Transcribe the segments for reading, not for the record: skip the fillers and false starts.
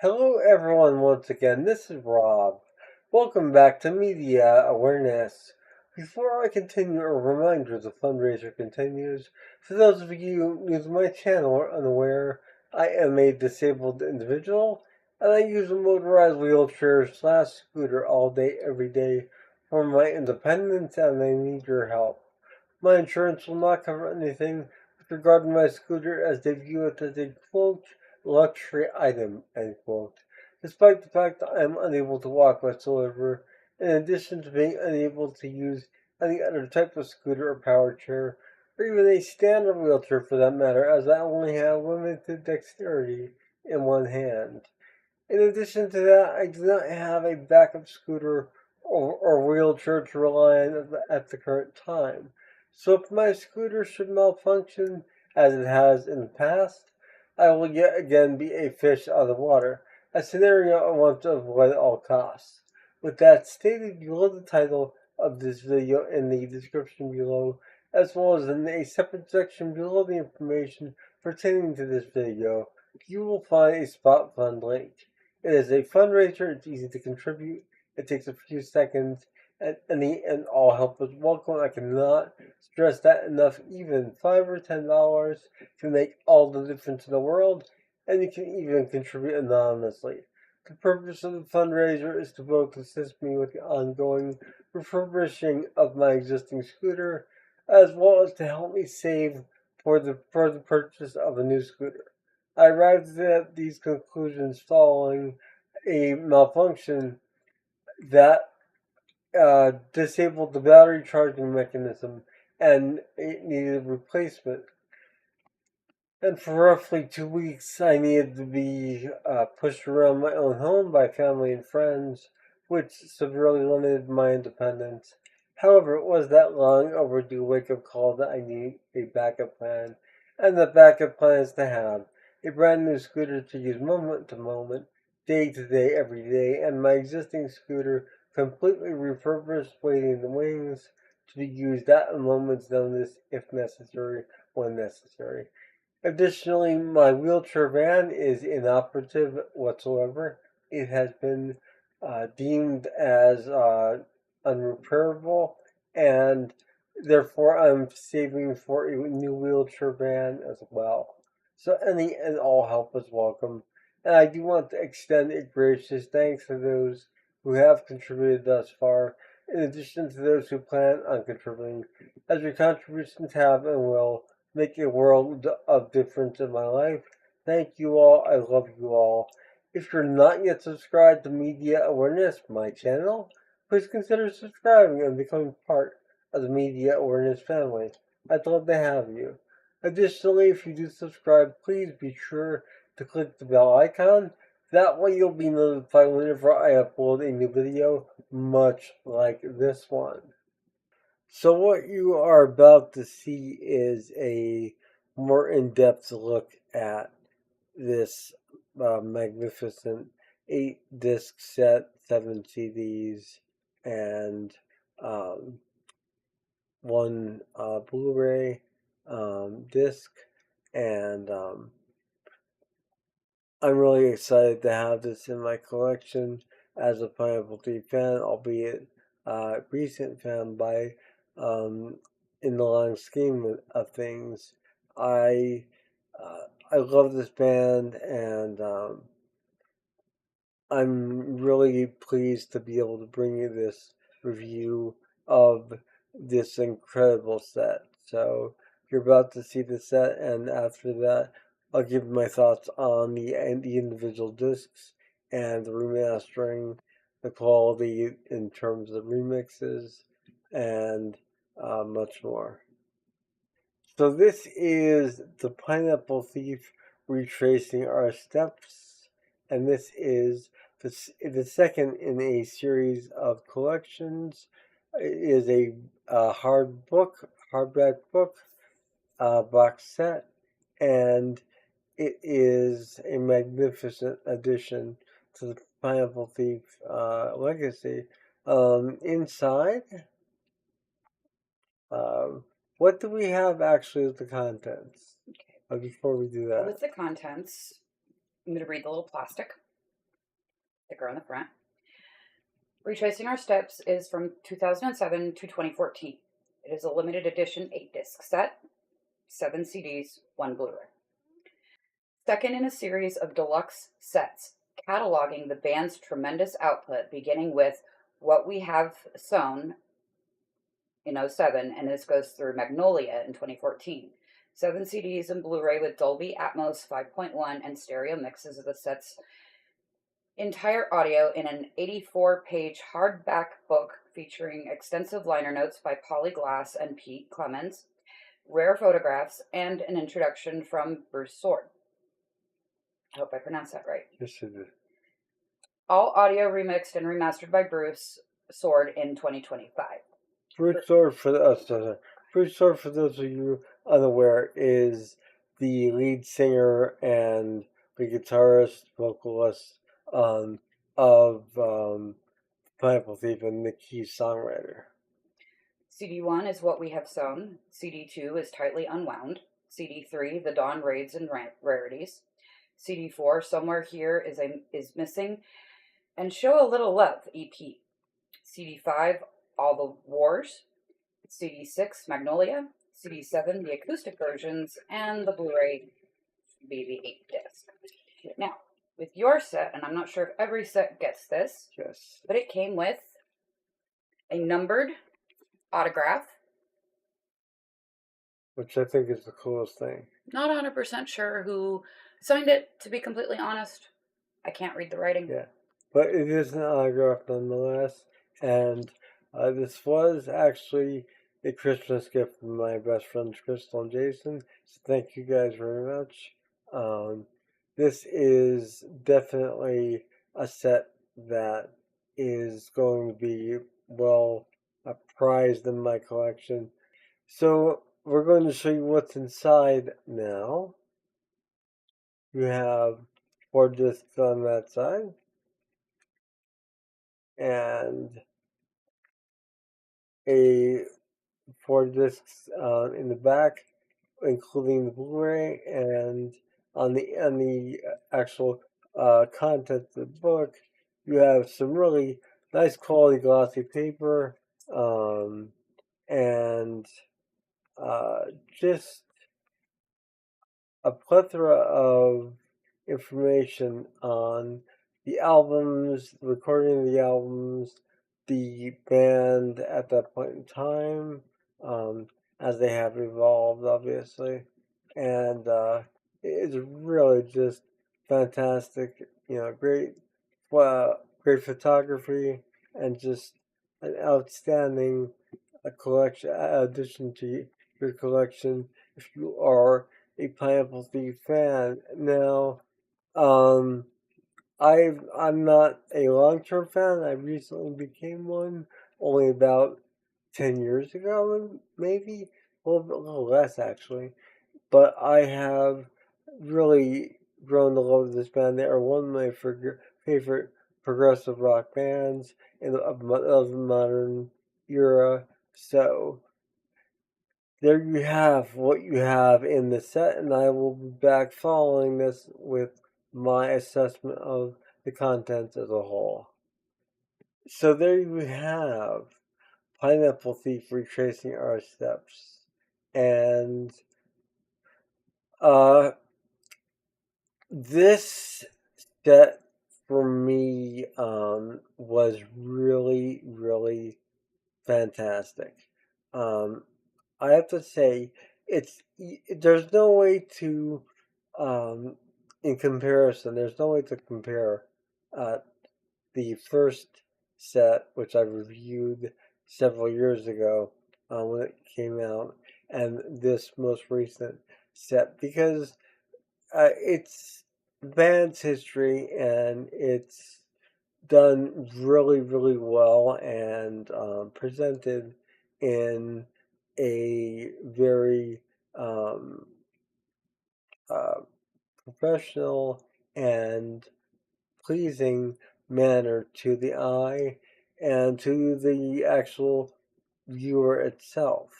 Hello, everyone, once again. This is Rob. Welcome back to Media Awareness. Before I continue, a reminder the fundraiser continues. For those of you new to my channel or unaware, I am a disabled individual, and I use a motorized wheelchair / scooter all day, every day for my independence, and I need your help. My insurance will not cover anything with regard to my scooter as they view it as a quote luxury item, end quote. Despite the fact that I am unable to walk whatsoever, in addition to being unable to use any other type of scooter or power chair, or even a standard wheelchair for that matter, as I only have limited dexterity in one hand. In addition to that, I do not have a backup scooter or wheelchair to rely on at the current time. So if my scooter should malfunction, as it has in the past, I will yet again be a fish out of the water, a scenario I want to avoid at all costs. With that stated, below the title of this video in the description below, as well as in a separate section below the information pertaining to this video, you will find a spot fund link. It is a fundraiser, it's easy to contribute, it takes a few seconds, and any and all help is welcome. I cannot stress that enough. Even $5 or $10 can make all the difference in the world, and you can even contribute anonymously. The purpose of the fundraiser is to both assist me with the ongoing refurbishing of my existing scooter, as well as to help me save for the purchase of a new scooter. I arrived at these conclusions following a malfunction that disabled the battery charging mechanism and it needed replacement. And for roughly 2 weeks, I needed to be pushed around my own home by family and friends, which severely limited my independence. However, it was that long overdue wake up call that I need a backup plan, and the backup plan is to have a brand new scooter to use moment to moment, day to day, every day, and my existing scooter completely refurbished, waiting in the wings to be used at a moment's notice if necessary, when necessary. Additionally, my wheelchair van is inoperative whatsoever. It has been deemed as unrepairable, and therefore I'm saving for a new wheelchair van as well. So any and all help is welcome. And I do want to extend a gracious thanks to those who have contributed thus far, in addition to those who plan on contributing, as your contributions have and will make a world of difference in my life. Thank you all. I love you all. If you're not yet subscribed to Media Awareness, my channel, please consider subscribing and becoming part of the Media Awareness family. I'd love to have you. Additionally, if you do subscribe, please be sure to click the bell icon. That way you'll be notified whenever I upload a new video, much like this one. So what you are about to see is a more in-depth look at this magnificent 8-disc set, 7 CDs, and um, one Blu-ray disc. And I'm really excited to have this in my collection as a Pineapple Tea fan, albeit a recent fan by in the long scheme of things. I I love this band, and I'm really pleased to be able to bring you this review of this incredible set. So you're about to see the set, and after that, I'll give my thoughts on the individual discs and the remastering, the quality in terms of remixes, and much more. So this is the Pineapple Thief retracing our steps, and this is the second in a series of collections. It is a hardback book box set, and it is a magnificent addition to the Pineapple Thief legacy. Inside, um, what do we have actually with the contents? Before we do that, With the contents, I'm going to read the little plastic. thicker on the front. Retracing Our Steps is from 2007 to 2014. It is a limited edition 8-disc set, 7 CDs, 1 Blu-ray. Second in a series of deluxe sets, cataloging the band's tremendous output, beginning with What We Have Sown in 2007, and this goes through Magnolia in 2014. 7 CDs and Blu-ray with Dolby Atmos 5.1 and stereo mixes of the set's entire audio in an 84-page hardback book featuring extensive liner notes by Polly Glass and Pete Clemens, rare photographs, and an introduction from Bruce Sword. I hope I pronounced that right. Yes, it is. All audio remixed and remastered by Bruce Sword in 2025. Bruce Sword, for those of you unaware, is the lead singer and the guitarist, vocalist of Pineapple Thief and the key songwriter. CD1 is What We Have Sown. CD2 is Tightly Unwound. CD3, The Dawn Raids and Rarities. CD4, Somewhere Here is Missing, and Show a Little Love, EP. CD5, All the Wars. CD6, Magnolia. CD7, the acoustic versions, and the Blu-ray be the 8-disc. Now, with your set, and I'm not sure if every set gets this, yes, but it came with a numbered autograph, which I think is the coolest thing. Not 100% sure who signed it, to be completely honest. I can't read the writing. Yeah, but it is an autograph nonetheless, and this was actually a Christmas gift from my best friends Crystal and Jason, so thank you guys very much. This is definitely a set that is going to be well prized in my collection. So we're going to show you what's inside now. You have 4 discs on that side, and a 4 discs in the back, including the Blu-ray, and on the actual content of the book, you have some really nice quality glossy paper, and just a plethora of information on the albums, the recording of the albums, the band at that point in time, as they have evolved, obviously. And it's really just fantastic, great photography, and just an outstanding collection, addition to your collection if you are a Pineapple Thief fan. Now, I'm not a long-term fan. I recently became one, only about 10 years ago, maybe a little less actually. But I have really grown to love this band. They are one of my favorite progressive rock bands of the modern era. So there you have what you have in the set, and I will be back following this with my assessment of the contents as a whole. So there you have Pineapple Thief Retracing Our Steps. And this set for me was really, really fantastic. I have to say, there's no way to, in comparison, there's no way to compare the first set, which I reviewed several years ago when it came out, and this most recent set, because it's the band's history and it's done really, really well and presented in a very professional and pleasing manner to the eye and to the actual viewer itself.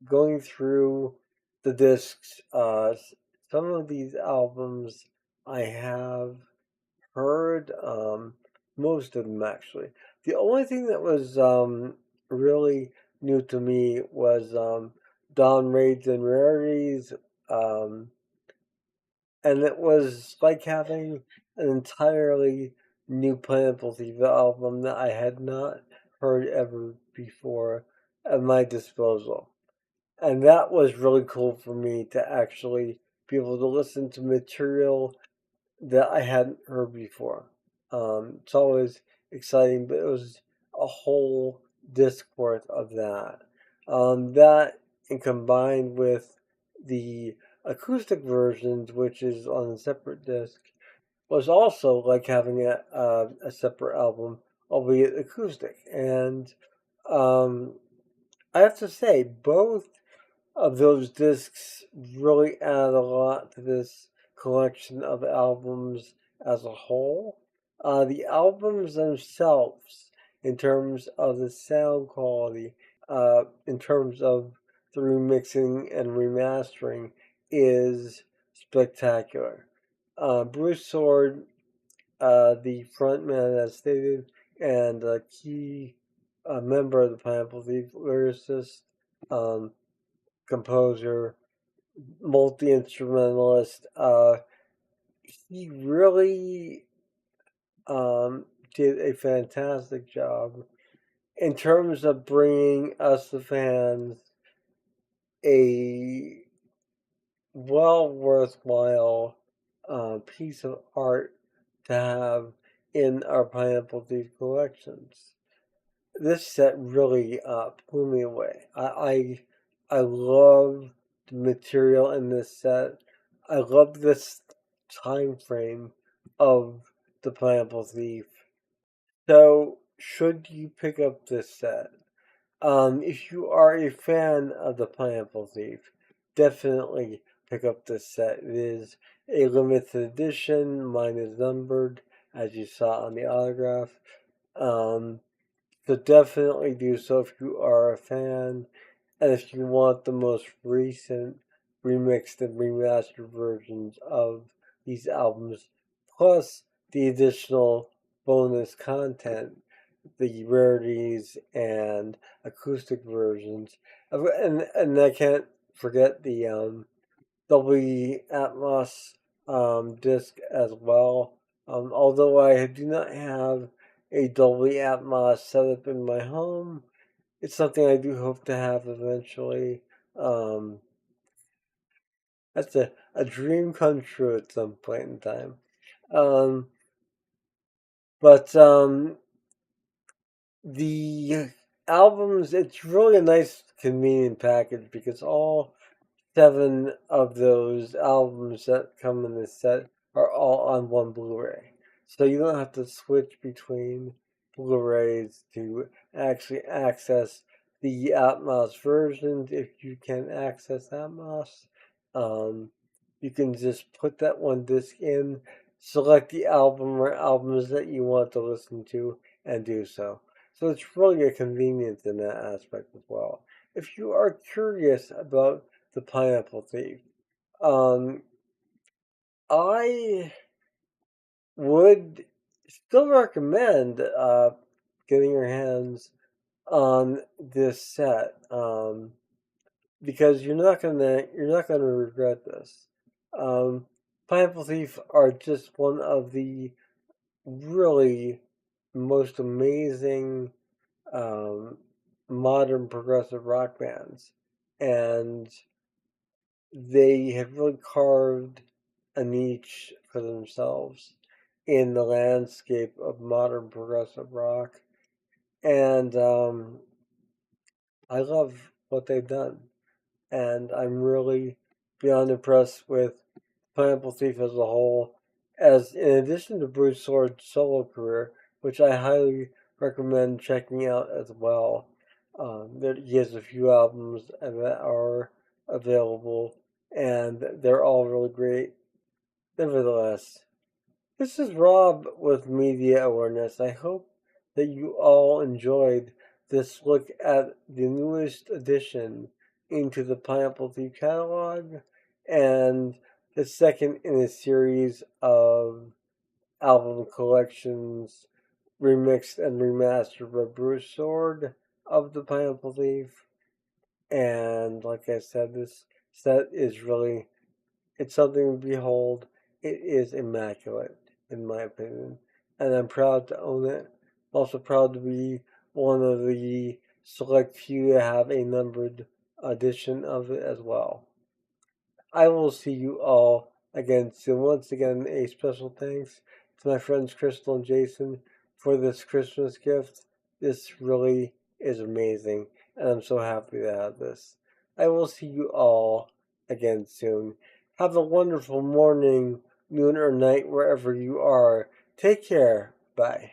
Going through the discs, some of these albums I have heard most of them actually. The only thing that was really new to me was Dawn Raids and Rarities, um, and it was like having an entirely new Pineapple Thief album that I had not heard ever before at my disposal. And that was really cool for me to actually be able to listen to material that I hadn't heard before. It's always exciting, but it was a whole disc worth of that. That and combined with the acoustic versions, which is on a separate disc, was also like having a separate album, albeit acoustic. And um, I have to say, both of those discs really add a lot to this collection of albums as a whole. The albums themselves, in terms of the sound quality, in terms of the remixing and remastering, is spectacular. Bruce Sword, the frontman, as stated, and a key member of the Pineapple Thief, lyricist, um, composer, multi instrumentalist. He really did a fantastic job in terms of bringing us, the fans, a well worthwhile piece of art to have in our Pineapple Thief collections. This set really blew me away. I love the material in this set. I love this time frame of the Pineapple Thief. So, should you pick up this set? If you are a fan of the Pineapple Thief, definitely pick up this set. It is a limited edition. Mine is numbered, as you saw on the autograph. Um, so definitely do so if you are a fan, and if you want the most recent remixed and remastered versions of these albums, plus the additional bonus content, the rarities and acoustic versions, and I can't forget the Dolby Atmos disc as well. Although I do not have a Dolby Atmos setup in my home, it's something I do hope to have eventually. Um, that's a dream come true at some point in time. Um, but the albums, it's really a nice, convenient package because all 7 of those albums that come in this set are all on one Blu-ray. So you don't have to switch between Blu-rays to actually access the Atmos versions. If you can access Atmos, um, you can just put that one disc in, select the album or albums that you want to listen to, and do so. So it's really a convenience in that aspect as well. If you are curious about the Pineapple Thief, um, I would still recommend getting your hands on this set, because you're not gonna regret this. Um, Pineapple Thief are just one of the really most amazing um, modern progressive rock bands, and they have really carved a niche for themselves in the landscape of modern progressive rock, and I love what they've done, and I'm really beyond impressed with Pineapple Thief as a whole. As in addition to Bruce Sword's solo career, which I highly recommend checking out as well. He has a few albums that are available, and they're all really great. Nevertheless, this is Rob with Media Awareness. I hope that you all enjoyed this look at the newest addition into the Pineapple Thief catalog and the second in a series of album collections, remixed and remastered by Bruce Sword of the Pineapple Leaf. And like I said, this set is really, it's something to behold. It is immaculate, in my opinion. And I'm proud to own it. I'm also proud to be one of the select few to have a numbered edition of it as well. I will see you all again soon. Once again, a special thanks to my friends Crystal and Jason for this Christmas gift. This really is amazing, and I'm so happy to have this. I will see you all again soon. Have a wonderful morning, noon, or night wherever you are. Take care. Bye.